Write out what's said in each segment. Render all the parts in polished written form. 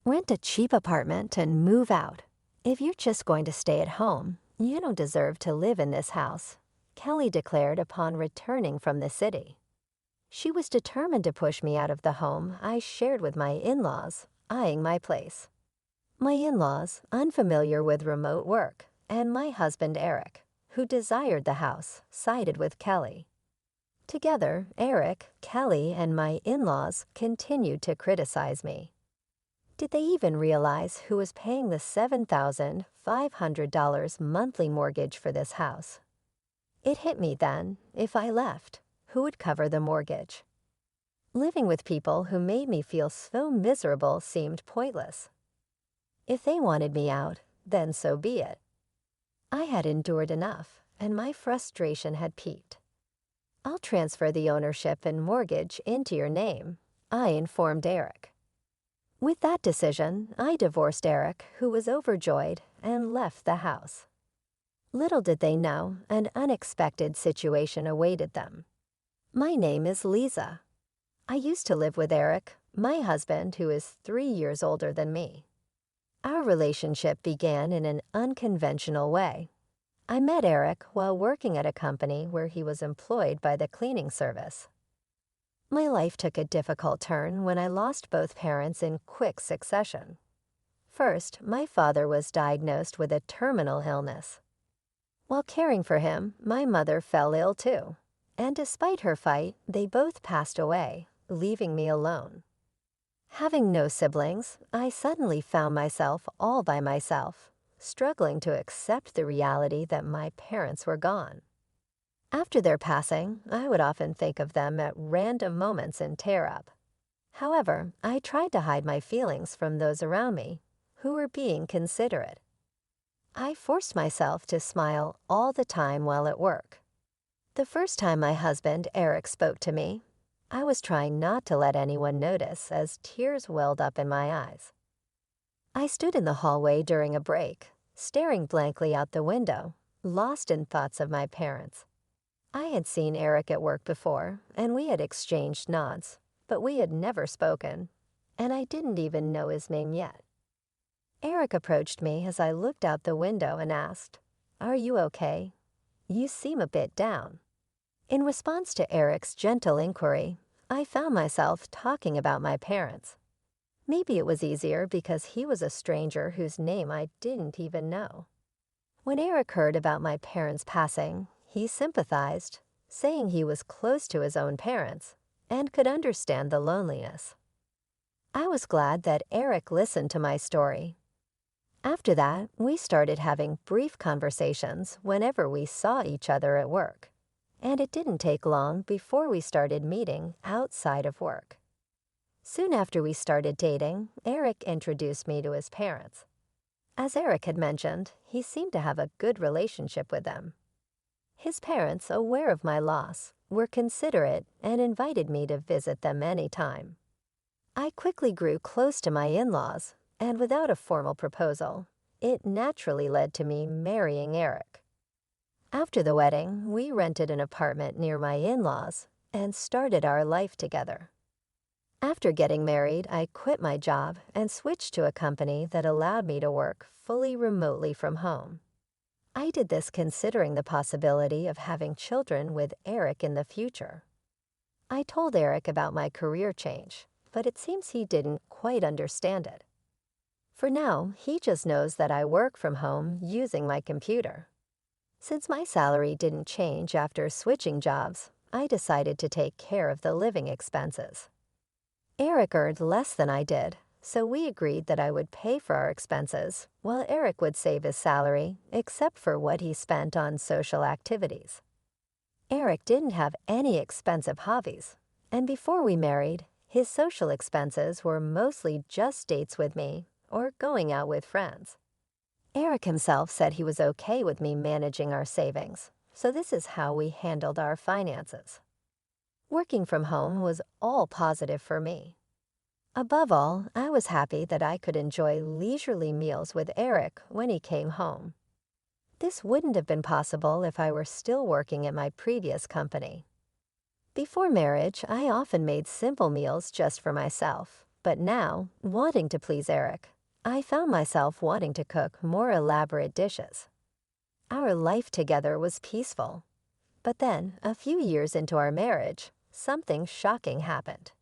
Rent a cheap apartment and move out. If you're just going to stay at home, you don't deserve to live in this house, Kelly declared upon returning from the city. She was determined to push me out of the home I shared with my in-laws, eyeing my place. My in-laws, unfamiliar with remote work, and my husband Eric, who desired the house, sided with Kelly. Together, Eric, Kelly, and my in-laws continued to criticize me. Did they even realize who was paying the $7,500 monthly mortgage for this house? It hit me then, if I left, who would cover the mortgage? Living with people who made me feel so miserable seemed pointless. If they wanted me out, then so be it. I had endured enough, and my frustration had peaked. I'll transfer the ownership and mortgage into your name, I informed Eric. With that decision, I divorced Eric, who was overjoyed, and left the house. Little did they know, an unexpected situation awaited them. My name is Lisa. I used to live with Eric, my husband, who is 3 years older than me. Our relationship began in an unconventional way. I met Eric while working at a company where he was employed by the cleaning service. My life took a difficult turn when I lost both parents in quick succession. First, my father was diagnosed with a terminal illness. While caring for him, my mother fell ill too, and despite her fight, they both passed away, leaving me alone. Having no siblings, I suddenly found myself all by myself, struggling to accept the reality that my parents were gone. After their passing, I would often think of them at random moments and tear up. However, I tried to hide my feelings from those around me, who were being considerate. I forced myself to smile all the time while at work. The first time my husband, Eric, spoke to me, I was trying not to let anyone notice as tears welled up in my eyes. I stood in the hallway during a break, staring blankly out the window, lost in thoughts of my parents. I had seen Eric at work before, and we had exchanged nods, but we had never spoken, and I didn't even know his name yet. Eric approached me as I looked out the window and asked, "Are you okay? You seem a bit down." In response to Eric's gentle inquiry, I found myself talking about my parents. Maybe it was easier because he was a stranger whose name I didn't even know. When Eric heard about my parents' passing, he sympathized, saying he was close to his own parents and could understand the loneliness. I was glad that Eric listened to my story. After that, we started having brief conversations whenever we saw each other at work, and it didn't take long before we started meeting outside of work. Soon after we started dating, Eric introduced me to his parents. As Eric had mentioned, he seemed to have a good relationship with them. His parents, aware of my loss, were considerate and invited me to visit them anytime. I quickly grew close to my in-laws, and without a formal proposal, it naturally led to me marrying Eric. After the wedding, we rented an apartment near my in-laws and started our life together. After getting married, I quit my job and switched to a company that allowed me to work fully remotely from home. I did this considering the possibility of having children with Eric in the future. I told Eric about my career change, but it seems he didn't quite understand it. For now, he just knows that I work from home using my computer. Since my salary didn't change after switching jobs, I decided to take care of the living expenses. Eric earned less than I did, so we agreed that I would pay for our expenses, while Eric would save his salary, except for what he spent on social activities. Eric didn't have any expensive hobbies, and before we married, his social expenses were mostly just dates with me or going out with friends. Eric himself said he was okay with me managing our savings, so this is how we handled our finances. Working from home was all positive for me. Above all, I was happy that I could enjoy leisurely meals with Eric when he came home. This wouldn't have been possible if I were still working at my previous company. Before marriage, I often made simple meals just for myself, But now, wanting to please Eric, I found myself wanting to cook more elaborate dishes. Our life together was peaceful. But then, a few years into our marriage, something shocking happened.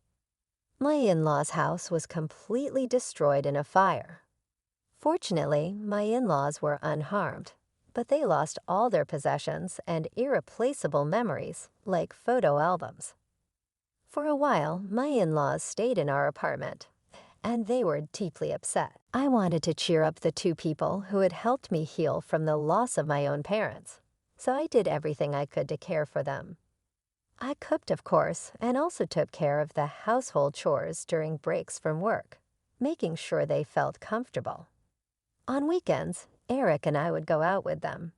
My in-laws' house was completely destroyed in a fire. Fortunately, my in-laws were unharmed, but they lost all their possessions and irreplaceable memories, like photo albums. For a while, my in-laws stayed in our apartment, and they were deeply upset. I wanted to cheer up the two people who had helped me heal from the loss of my own parents, so I did everything I could to care for them. I cooked, of course, and also took care of the household chores during breaks from work, making sure they felt comfortable. On weekends, Eric and I would go out with them.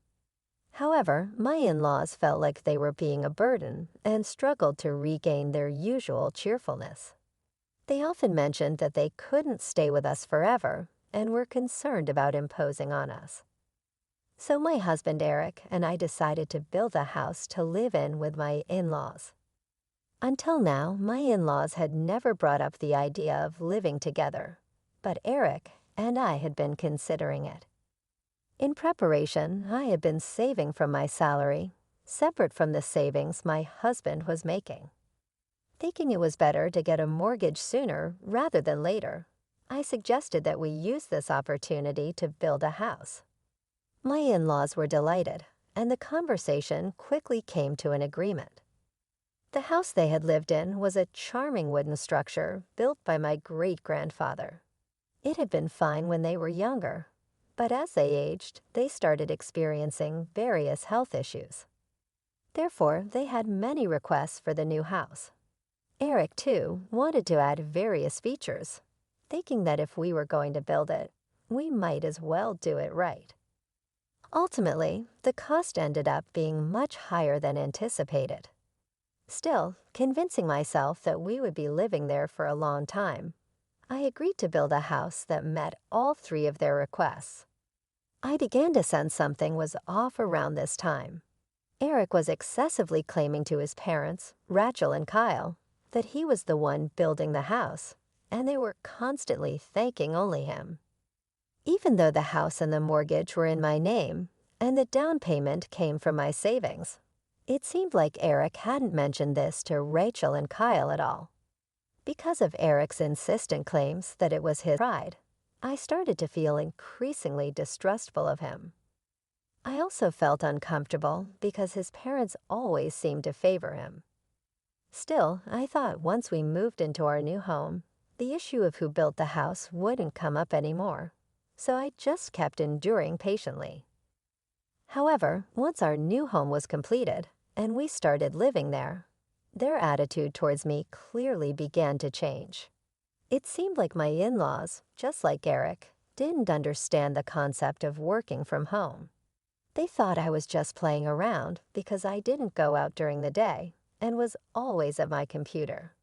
However, my in-laws felt like they were being a burden and struggled to regain their usual cheerfulness. They often mentioned that they couldn't stay with us forever and were concerned about imposing on us. So my husband Eric and I decided to build a house to live in with my in-laws. Until now, my in-laws had never brought up the idea of living together, but Eric and I had been considering it. In preparation, I had been saving from my salary, separate from the savings my husband was making. Thinking it was better to get a mortgage sooner rather than later, I suggested that we use this opportunity to build a house. My in-laws were delighted, and the conversation quickly came to an agreement. The house they had lived in was a charming wooden structure built by my great-grandfather. It had been fine when they were younger, but as they aged, they started experiencing various health issues. Therefore, they had many requests for the new house. Eric, too, wanted to add various features, thinking that if we were going to build it, we might as well do it right. Ultimately, the cost ended up being much higher than anticipated. Still, convincing myself that we would be living there for a long time, I agreed to build a house that met all three of their requests. I began to sense something was off around this time. Eric was excessively claiming to his parents, Rachel and Kyle, that he was the one building the house, and they were constantly thanking only him. Even though the house and the mortgage were in my name, and the down payment came from my savings, it seemed like Eric hadn't mentioned this to Rachel and Kyle at all. Because of Eric's insistent claims that it was his pride, I started to feel increasingly distrustful of him. I also felt uncomfortable because his parents always seemed to favor him. Still, I thought once we moved into our new home, the issue of who built the house wouldn't come up anymore, so I just kept enduring patiently. However, once our new home was completed and we started living there, their attitude towards me clearly began to change. It seemed like my in-laws, just like Eric, didn't understand the concept of working from home. They thought I was just playing around because I didn't go out during the day and was always at my computer.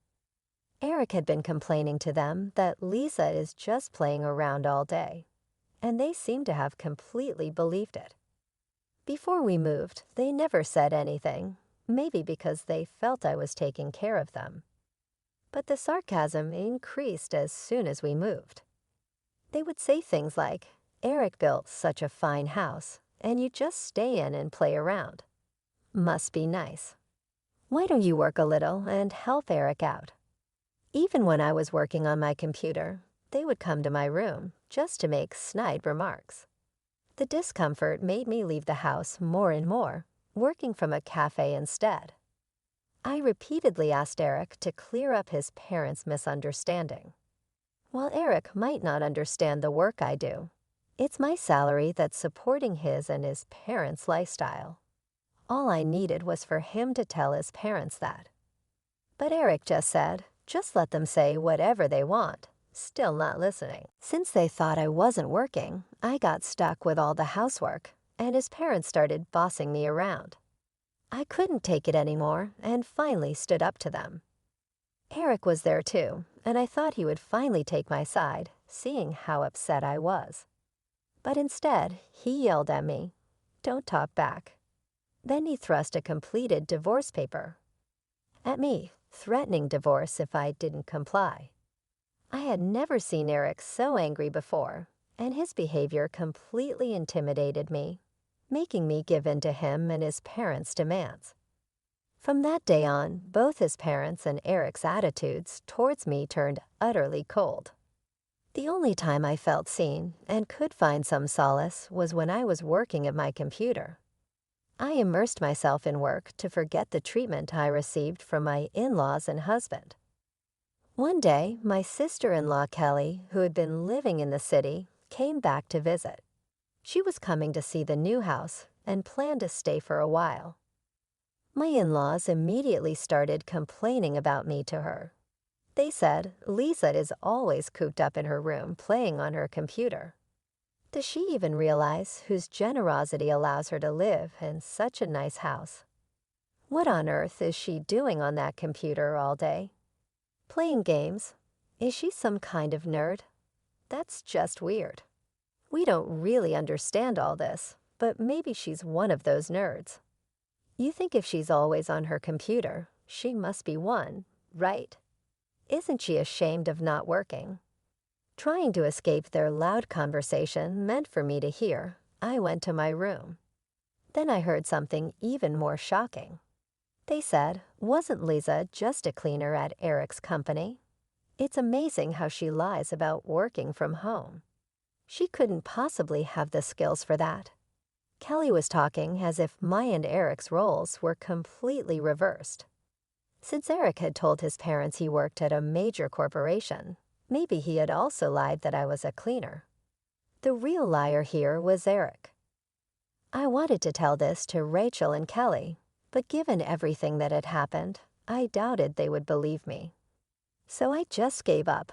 Eric had been complaining to them that Lisa is just playing around all day, and they seemed to have completely believed it. Before we moved, they never said anything, maybe because they felt I was taking care of them. But the sarcasm increased as soon as we moved. They would say things like, "Eric built such a fine house, and you just stay in and play around. Must be nice. Why don't you work a little and help Eric out?" Even when I was working on my computer, they would come to my room just to make snide remarks. The discomfort made me leave the house more and more, working from a cafe instead. I repeatedly asked Eric to clear up his parents' misunderstanding. While Eric might not understand the work I do, it's my salary that's supporting his and his parents' lifestyle. All I needed was for him to tell his parents that. But Eric just said, just let them say whatever they want, still not listening. Since they thought I wasn't working, I got stuck with all the housework, and his parents started bossing me around. I couldn't take it anymore and finally stood up to them. Eric was there too, and I thought he would finally take my side, seeing how upset I was. But instead, he yelled at me, "Don't talk back." Then he thrust a completed divorce paper at me, threatening divorce if I didn't comply. I had never seen Eric so angry before, and his behavior completely intimidated me, making me give in to him and his parents' demands. From that day on, both his parents and Eric's attitudes towards me turned utterly cold. The only time I felt seen and could find some solace was when I was working at my computer. I immersed myself in work to forget the treatment I received from my in-laws and husband. One day, my sister-in-law Kelly, who had been living in the city, came back to visit. She was coming to see the new house and planned to stay for a while. My in-laws immediately started complaining about me to her. They said Lisa is always cooped up in her room playing on her computer. Does she even realize whose generosity allows her to live in such a nice house? What on earth is she doing on that computer all day? Playing games? Is she some kind of nerd? That's just weird. We don't really understand all this, but maybe she's one of those nerds. You think if she's always on her computer, she must be one, right? Isn't she ashamed of not working? Trying to escape their loud conversation meant for me to hear, I went to my room. Then I heard something even more shocking. They said, wasn't Lisa just a cleaner at Eric's company? It's amazing how she lies about working from home. She couldn't possibly have the skills for that. Kelly was talking as if my and Eric's roles were completely reversed. Since Eric had told his parents he worked at a major corporation, maybe he had also lied that I was a cleaner. The real liar here was Eric. I wanted to tell this to Rachel and Kelly, but given everything that had happened, I doubted they would believe me. So I just gave up.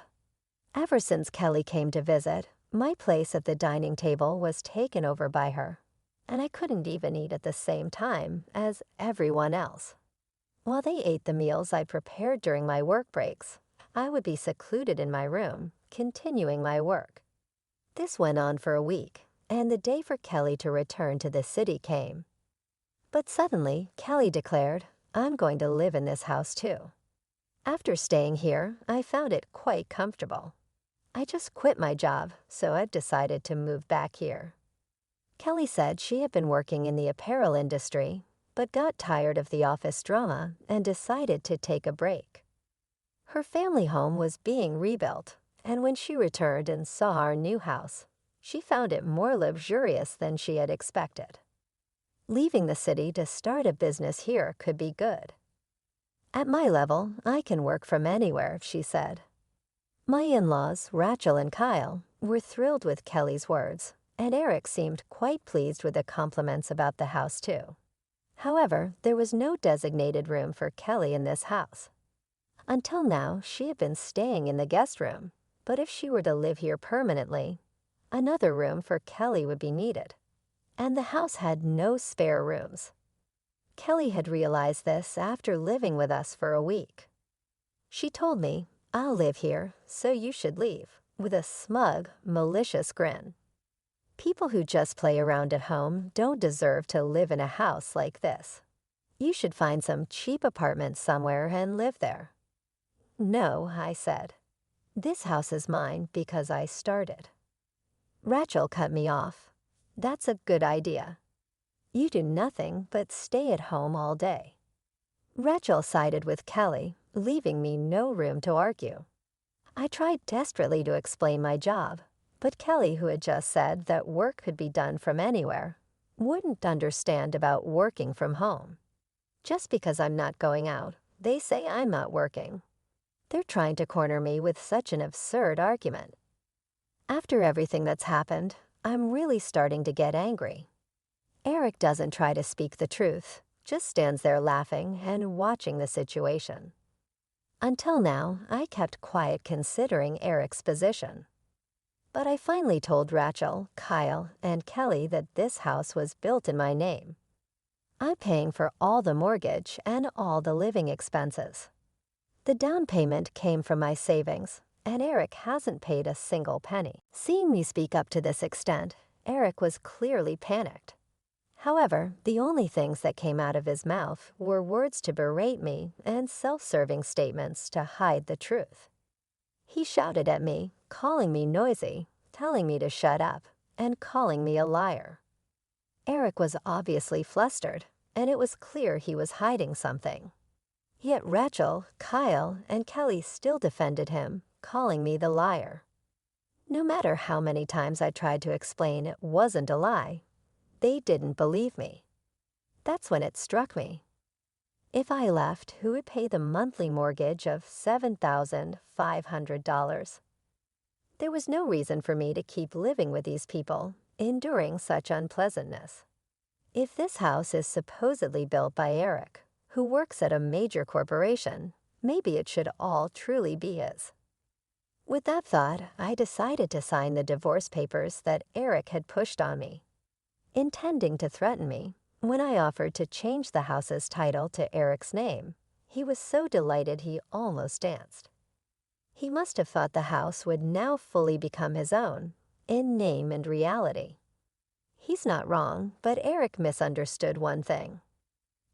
Ever since Kelly came to visit, my place at the dining table was taken over by her, and I couldn't even eat at the same time as everyone else. While they ate the meals I prepared during my work breaks, I would be secluded in my room, continuing my work. This went on for a week, and the day for Kelly to return to the city came. But suddenly, Kelly declared, I'm going to live in this house too. After staying here, I found it quite comfortable. I just quit my job, so I've decided to move back here. Kelly said she had been working in the apparel industry, but got tired of the office drama and decided to take a break. Her family home was being rebuilt, and when she returned and saw our new house, she found it more luxurious than she had expected. Leaving the city to start a business here could be good. At my level, I can work from anywhere, she said. My in-laws, Rachel and Kyle, were thrilled with Kelly's words, and Eric seemed quite pleased with the compliments about the house too. However, there was no designated room for Kelly in this house. Until now, she had been staying in the guest room, but if she were to live here permanently, another room for Kelly would be needed, and the house had no spare rooms. Kelly had realized this after living with us for a week. She told me, I'll live here, so you should leave, with a smug, malicious grin. People who just play around at home don't deserve to live in a house like this. You should find some cheap apartment somewhere and live there. No, I said. This house is mine because I started. Rachel cut me off. That's a good idea. You do nothing but stay at home all day. Rachel sided with Kelly, leaving me no room to argue. I tried desperately to explain my job, but Kelly, who had just said that work could be done from anywhere, wouldn't understand about working from home. Just because I'm not going out, they say I'm not working. They're trying to corner me with such an absurd argument. After everything that's happened, I'm really starting to get angry. Eric doesn't try to speak the truth, just stands there laughing and watching the situation. Until now, I kept quiet considering Eric's position. But I finally told Rachel, Kyle, and Kelly that this house was built in my name. I'm paying for all the mortgage and all the living expenses. The down payment came from my savings, and Eric hasn't paid a single penny. Seeing me speak up to this extent, Eric was clearly panicked. However, the only things that came out of his mouth were words to berate me and self-serving statements to hide the truth. He shouted at me, calling me noisy, telling me to shut up, and calling me a liar. Eric was obviously flustered, and it was clear he was hiding something. Yet Rachel, Kyle, and Kelly still defended him, calling me the liar. No matter how many times I tried to explain it wasn't a lie, they didn't believe me. That's when it struck me. If I left, who would pay the monthly mortgage of $7,500? There was no reason for me to keep living with these people, enduring such unpleasantness. If this house is supposedly built by Eric, who works at a major corporation, maybe it should all truly be his. With that thought, I decided to sign the divorce papers that Eric had pushed on me, intending to threaten me. When I offered to change the house's title to Eric's name, he was so delighted he almost danced. He must have thought the house would now fully become his own, in name and reality. He's not wrong, but Eric misunderstood one thing.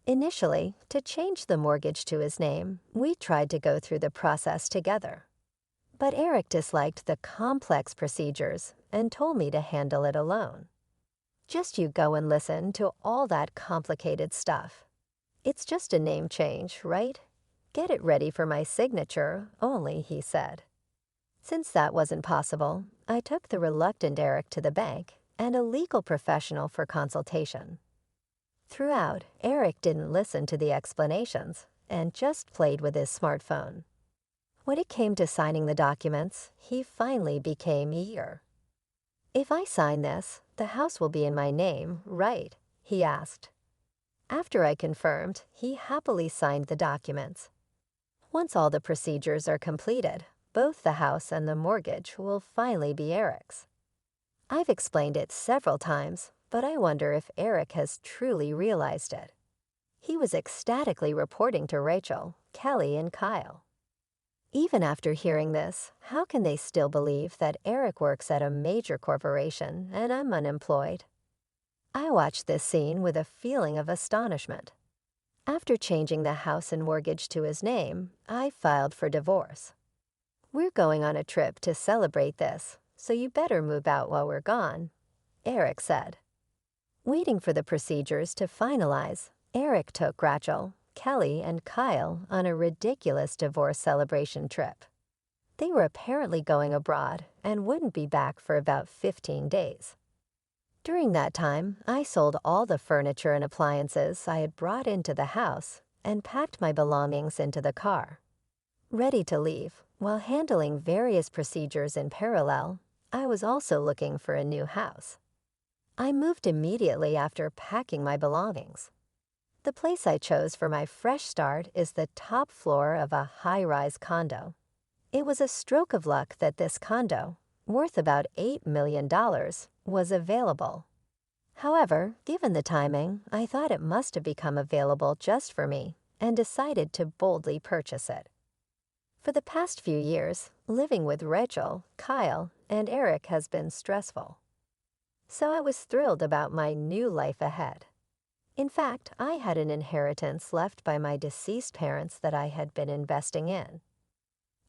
Initially, to change the mortgage to his name, we tried to go through the process together. But Eric disliked the complex procedures and told me to handle it alone. Just you go and listen to all that complicated stuff. It's just a name change, right? Get it ready for my signature only, he said. Since that wasn't possible, I took the reluctant Eric to the bank and a legal professional for consultation. Throughout, Eric didn't listen to the explanations and just played with his smartphone. When it came to signing the documents, he finally became eager. "If I sign this, the house will be in my name, right?" he asked. After I confirmed, he happily signed the documents. Once all the procedures are completed, both the house and the mortgage will finally be Eric's. I've explained it several times, but I wonder if Eric has truly realized it. He was ecstatically reporting to Rachel, Kelly, and Kyle. Even after hearing this, how can they still believe that Eric works at a major corporation and I'm unemployed? I watched this scene with a feeling of astonishment. After changing the house and mortgage to his name, I filed for divorce. "We're going on a trip to celebrate this, so you better move out while we're gone," Eric said. Waiting for the procedures to finalize, Eric took Rachel, Kelly, and Kyle on a ridiculous divorce celebration trip. They were apparently going abroad and wouldn't be back for about 15 days. During that time, I sold all the furniture and appliances I had brought into the house and packed my belongings into the car. Ready to leave, while handling various procedures in parallel, I was also looking for a new house. I moved immediately after packing my belongings. The place I chose for my fresh start is the top floor of a high-rise condo. It was a stroke of luck that this condo, worth about $8 million, was available. However, given the timing, I thought it must have become available just for me and decided to boldly purchase it. For the past few years, living with Rachel, Kyle, and Eric has been stressful. So I was thrilled about my new life ahead. In fact, I had an inheritance left by my deceased parents that I had been investing in.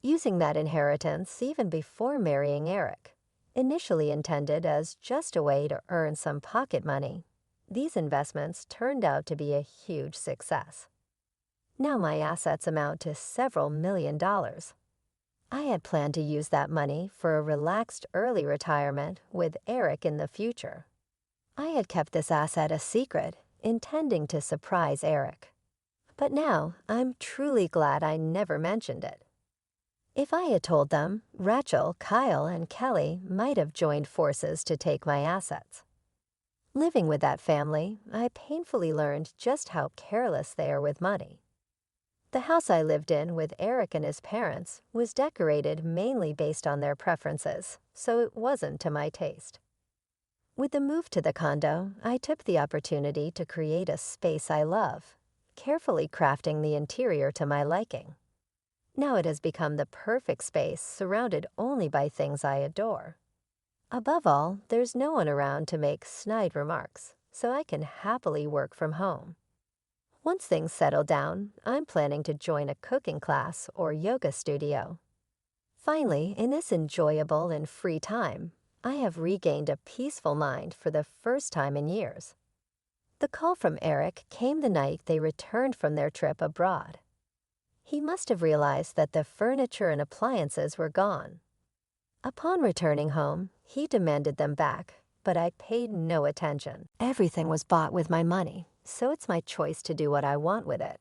Using that inheritance even before marrying Eric, initially intended as just a way to earn some pocket money, these investments turned out to be a huge success. Now my assets amount to several $1,000,000. I had planned to use that money for a relaxed early retirement with Eric in the future. I had kept this asset a secret, intending to surprise Eric. But now I'm truly glad I never mentioned it. If I had told them, Rachel, Kyle, and Kelly might have joined forces to take my assets. Living with that family, I painfully learned just how careless they are with money. The house I lived in with Eric and his parents was decorated mainly based on their preferences, so it wasn't to my taste. With the move to the condo, I took the opportunity to create a space I love, carefully crafting the interior to my liking. Now it has become the perfect space surrounded only by things I adore. Above all, there's no one around to make snide remarks, so I can happily work from home. Once things settle down, I'm planning to join a cooking class or yoga studio. Finally, in this enjoyable and free time, I have regained a peaceful mind for the first time in years. The call from Eric came the night they returned from their trip abroad. He must have realized that the furniture and appliances were gone. Upon returning home, he demanded them back, but I paid no attention. Everything was bought with my money, so it's my choice to do what I want with it.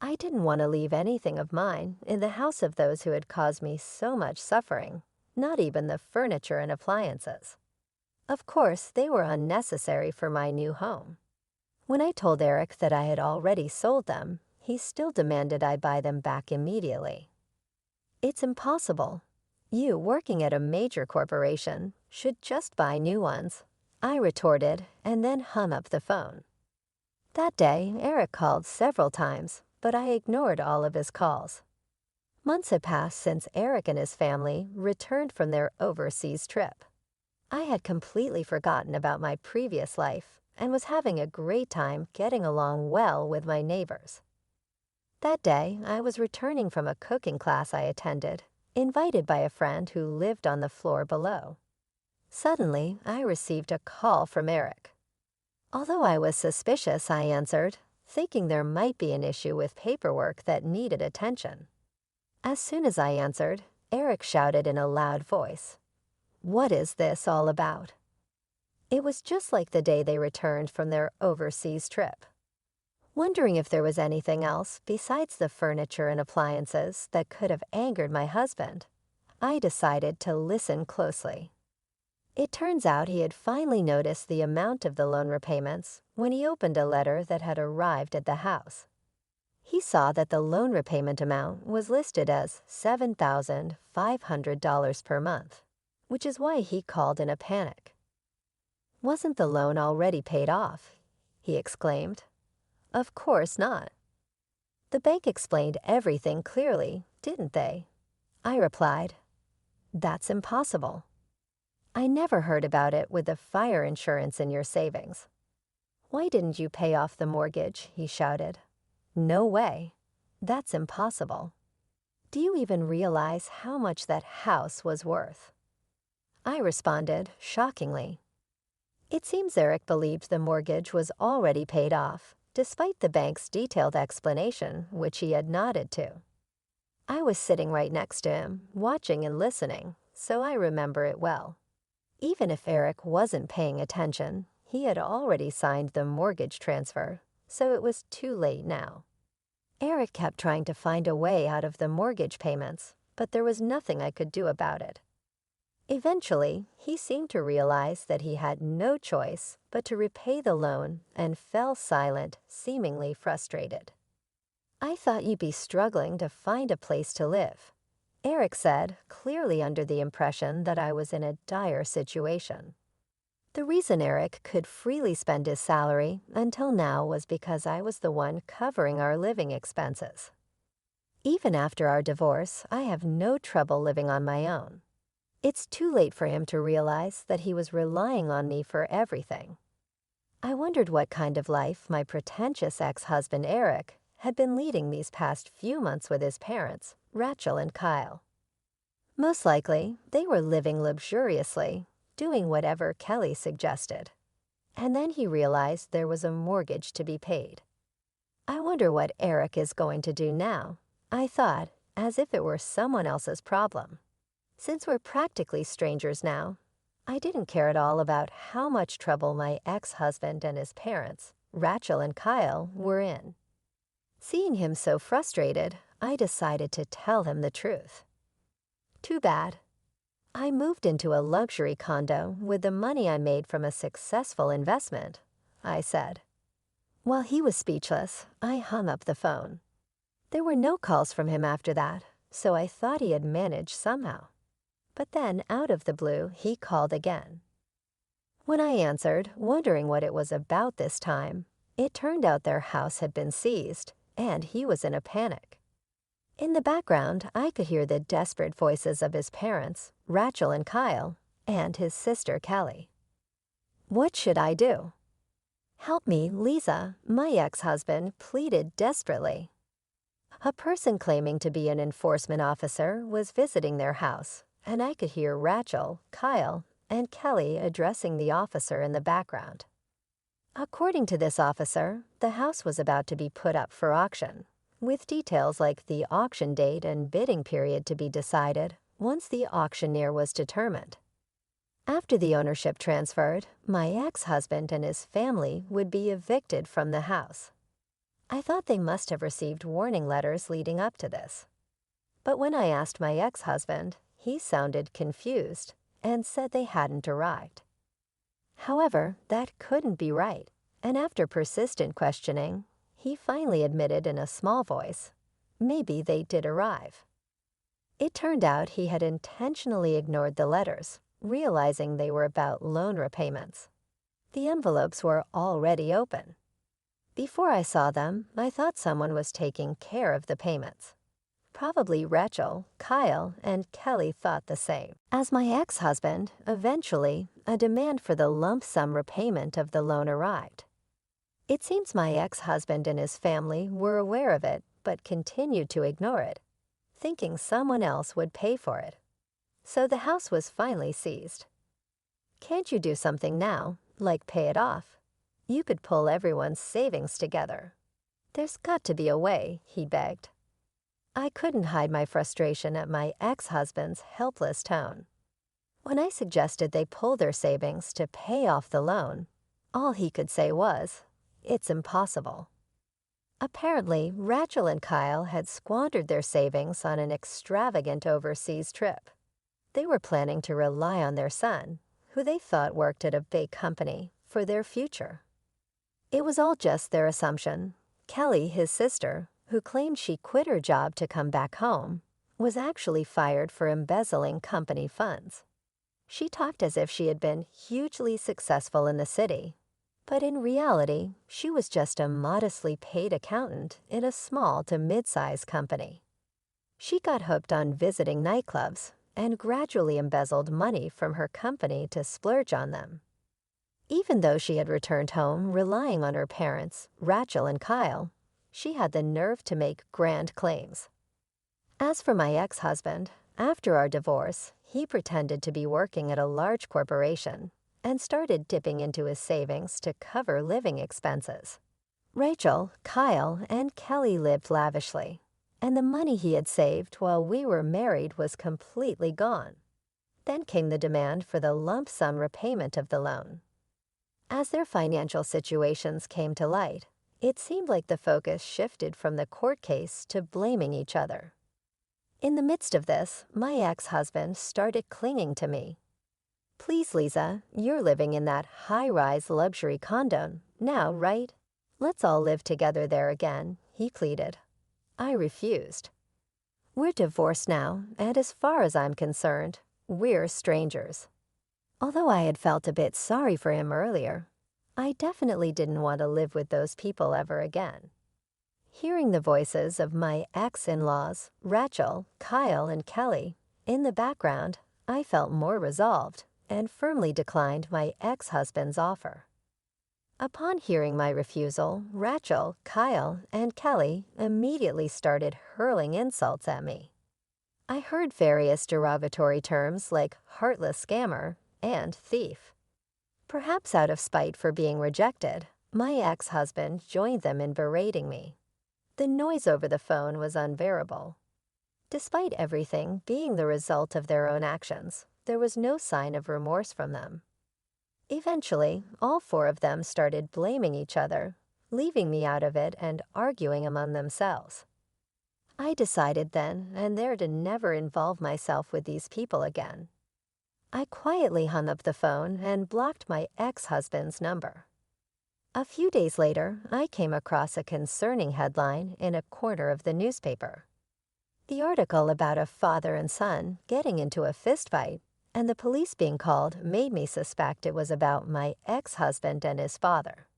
I didn't want to leave anything of mine in the house of those who had caused me so much suffering, not even the furniture and appliances. Of course, they were unnecessary for my new home. When I told Eric that I had already sold them, he still demanded I buy them back immediately. It's impossible. You, working at a major corporation, should just buy new ones, I retorted, and then hung up the phone. That day, Eric called several times, but I ignored all of his calls. Months had passed since Eric and his family returned from their overseas trip. I had completely forgotten about my previous life and was having a great time getting along well with my neighbors. That day, I was returning from a cooking class I attended, invited by a friend who lived on the floor below. Suddenly, I received a call from Eric. Although I was suspicious, I answered, thinking there might be an issue with paperwork that needed attention. As soon as I answered, Eric shouted in a loud voice, "What is this all about?" It was just like the day they returned from their overseas trip. Wondering if there was anything else besides the furniture and appliances that could have angered my husband, I decided to listen closely. It turns out he had finally noticed the amount of the loan repayments when he opened a letter that had arrived at the house. He saw that the loan repayment amount was listed as $7,500 per month, which is why he called in a panic. "Wasn't the loan already paid off?" he exclaimed. "Of course not." "The bank explained everything clearly, didn't they?" I replied. "That's impossible. I never heard about it with the fire insurance in your savings." "Why didn't you pay off the mortgage?" he shouted. "No way. That's impossible. Do you even realize how much that house was worth?" I responded, shockingly. It seems Eric believed the mortgage was already paid off, despite the bank's detailed explanation, which he had nodded to. I was sitting right next to him, watching and listening, so I remember it well. Even if Eric wasn't paying attention, he had already signed the mortgage transfer, so it was too late now. Eric kept trying to find a way out of the mortgage payments, but there was nothing I could do about it. Eventually, he seemed to realize that he had no choice but to repay the loan and fell silent, seemingly frustrated. "I thought you'd be struggling to find a place to live," Eric said, clearly under the impression that I was in a dire situation. The reason Eric could freely spend his salary until now was because I was the one covering our living expenses. Even after our divorce, I have no trouble living on my own. It's too late for him to realize that he was relying on me for everything. I wondered what kind of life my pretentious ex-husband Eric had been leading these past few months with his parents, Rachel and Kyle. Most likely, they were living luxuriously, doing whatever Kelly suggested. And then he realized there was a mortgage to be paid. I wonder what Eric is going to do now, I thought, as if it were someone else's problem. Since we're practically strangers now, I didn't care at all about how much trouble my ex-husband and his parents, Rachel and Kyle, were in. Seeing him so frustrated, I decided to tell him the truth. Too bad. I moved into a luxury condo with the money I made from a successful investment, I said. While he was speechless, I hung up the phone. There were no calls from him after that, so I thought he had managed somehow. But then, out of the blue, he called again. When I answered, wondering what it was about this time, it turned out their house had been seized, and he was in a panic. In the background, I could hear the desperate voices of his parents, Rachel and Kyle, and his sister Kelly. What should I do? "Help me, Lisa," my ex-husband pleaded desperately. A person claiming to be an enforcement officer was visiting their house, and I could hear Rachel, Kyle, and Kelly addressing the officer in the background. According to this officer, the house was about to be put up for auction, with details like the auction date and bidding period to be decided once the auctioneer was determined. After the ownership transferred, my ex-husband and his family would be evicted from the house. I thought they must have received warning letters leading up to this. But when I asked my ex-husband, he sounded confused and said they hadn't arrived. However, that couldn't be right, and after persistent questioning, he finally admitted in a small voice, maybe they did arrive. It turned out he had intentionally ignored the letters, realizing they were about loan repayments. The envelopes were already open. Before I saw them, I thought someone was taking care of the payments. Probably Rachel, Kyle, and Kelly thought the same. As my ex-husband, eventually, a demand for the lump sum repayment of the loan arrived. It seems my ex-husband and his family were aware of it, but continued to ignore it, thinking someone else would pay for it. So the house was finally seized. Can't you do something now, like pay it off? You could pull everyone's savings together. There's got to be a way, he begged. I couldn't hide my frustration at my ex-husband's helpless tone. When I suggested they pull their savings to pay off the loan, all he could say was, "It's impossible." Apparently, Rachel and Kyle had squandered their savings on an extravagant overseas trip. They were planning to rely on their son, who they thought worked at a big company, for their future. It was all just their assumption. Kelly, his sister, who claimed she quit her job to come back home, was actually fired for embezzling company funds. She talked as if she had been hugely successful in the city, but in reality, she was just a modestly paid accountant in a small to mid-sized company. She got hooked on visiting nightclubs and gradually embezzled money from her company to splurge on them. Even though she had returned home relying on her parents, Rachel and Kyle, she had the nerve to make grand claims. As for my ex-husband, after our divorce, he pretended to be working at a large corporation and started dipping into his savings to cover living expenses. Rachel, Kyle, and Kelly lived lavishly, and the money he had saved while we were married was completely gone. Then came the demand for the lump sum repayment of the loan. As their financial situations came to light, it seemed like the focus shifted from the court case to blaming each other. In the midst of this, my ex-husband started clinging to me. "Please, Lisa, you're living in that high-rise luxury condo now, right? Let's all live together there again," he pleaded. I refused. "We're divorced now, and as far as I'm concerned, we're strangers." Although I had felt a bit sorry for him earlier, I definitely didn't want to live with those people ever again. Hearing the voices of my ex-in-laws, Rachel, Kyle, and Kelly, in the background, I felt more resolved and firmly declined my ex-husband's offer. Upon hearing my refusal, Rachel, Kyle, and Kelly immediately started hurling insults at me. I heard various derogatory terms like heartless scammer and thief. Perhaps out of spite for being rejected, my ex-husband joined them in berating me. The noise over the phone was unbearable. Despite everything being the result of their own actions, there was no sign of remorse from them. Eventually, all four of them started blaming each other, leaving me out of it and arguing among themselves. I decided then and there to never involve myself with these people again. I quietly hung up the phone and blocked my ex-husband's number. A few days later, I came across a concerning headline in a corner of the newspaper. The article about a father and son getting into a fistfight and the police being called made me suspect it was about my ex-husband and his father.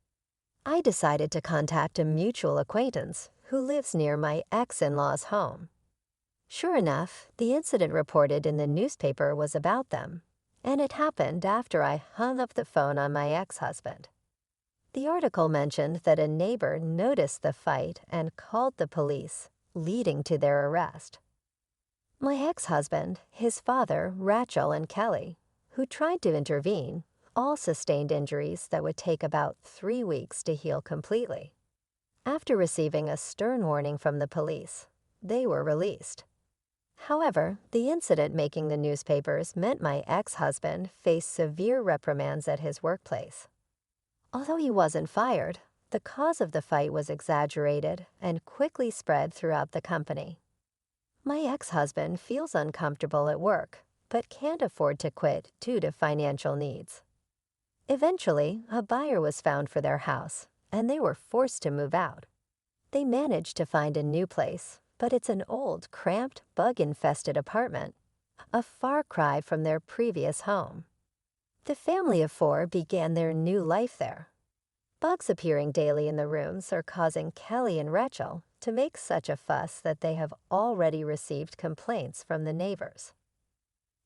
I decided to contact a mutual acquaintance who lives near my ex-in-law's home. Sure enough, the incident reported in the newspaper was about them, and it happened after I hung up the phone on my ex-husband. The article mentioned that a neighbor noticed the fight and called the police, leading to their arrest. My ex-husband, his father, Rachel, and Kelly, who tried to intervene, all sustained injuries that would take about 3 weeks to heal completely. After receiving a stern warning from the police, they were released. However, the incident making the newspapers meant my ex-husband faced severe reprimands at his workplace. Although he wasn't fired, the cause of the fight was exaggerated and quickly spread throughout the company. My ex-husband feels uncomfortable at work, but can't afford to quit due to financial needs. Eventually, a buyer was found for their house, and they were forced to move out. They managed to find a new place, but it's an old, cramped, bug-infested apartment, a far cry from their previous home. The family of 4 began their new life there. Bugs appearing daily in the rooms are causing Kelly and Rachel to make such a fuss that they have already received complaints from the neighbors.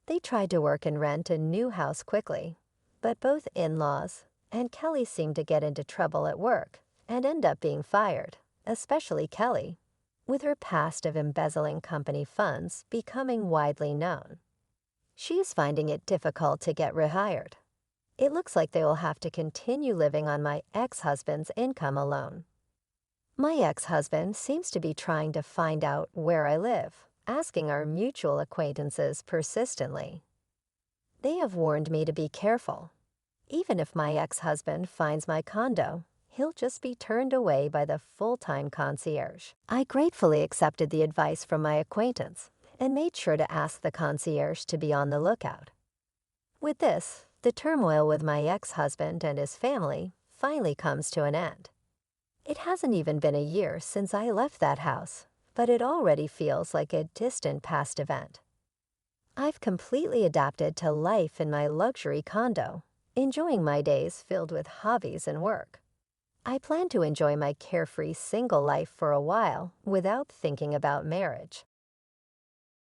They tried to work and rent a new house quickly, but both in-laws and Kelly seemed to get into trouble at work and end up being fired, especially Kelly, with her past of embezzling company funds becoming widely known. She is finding it difficult to get rehired. It looks like they will have to continue living on my ex-husband's income alone. My ex-husband seems to be trying to find out where I live, asking our mutual acquaintances persistently. They have warned me to be careful. Even if my ex-husband finds my condo, he'll just be turned away by the full-time concierge. I gratefully accepted the advice from my acquaintance and made sure to ask the concierge to be on the lookout. With this, the turmoil with my ex-husband and his family finally comes to an end. It hasn't even been a year since I left that house, but it already feels like a distant past event. I've completely adapted to life in my luxury condo, enjoying my days filled with hobbies and work. I plan to enjoy my carefree single life for a while without thinking about marriage.